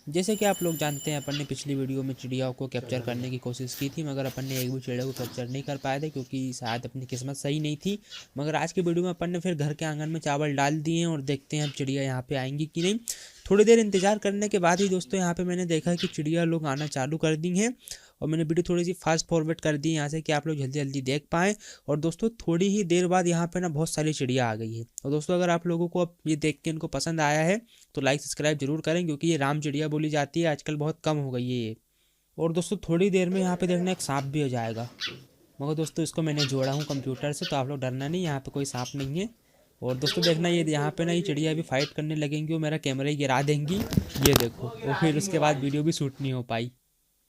जैसे कि आप लोग जानते हैं, अपन ने पिछली वीडियो में चिड़ियाओं को कैप्चर करने की कोशिश की थी, मगर अपन ने एक भी चिड़िया को कैप्चर नहीं कर पाए थे क्योंकि शायद अपनी किस्मत सही नहीं थी। मगर आज की वीडियो में अपन ने फिर घर के आंगन में चावल डाल दिए हैं और देखते हैं अब चिड़िया यहाँ पे आएंगी कि नहीं। थोड़ी देर इंतजार करने के बाद ही दोस्तों यहाँ पे मैंने देखा कि चिड़िया लोग आना चालू कर दी हैं। और मैंने वीडियो थोड़ी सी फास्ट फॉरवर्ड कर दी यहाँ से कि आप लोग जल्दी जल्दी देख पाएँ। और दोस्तों थोड़ी ही देर बाद यहाँ पे ना बहुत सारी चिड़िया आ गई है। और दोस्तों अगर आप लोगों को अब ये देख के इनको पसंद आया है तो लाइक सब्सक्राइब जरूर करें, क्योंकि ये राम चिड़िया बोली जाती है, आजकल बहुत कम हो गई है ये। और दोस्तों थोड़ी देर में यहाँ पे देखना एक सांप भी हो जाएगा, मगर दोस्तों इसको मैंने जोड़ा हूँ कंप्यूटर से, तो आप लोग डरना नहीं, यहाँ पे कोई सांप नहीं है। और दोस्तों देखना ये यहाँ पे ना ये चिड़िया अभी फाइट करने लगेंगी और मेरा कैमरा ही गिरा देंगी, ये देखो। और फिर उसके बाद वीडियो भी शूट नहीं हो पाई।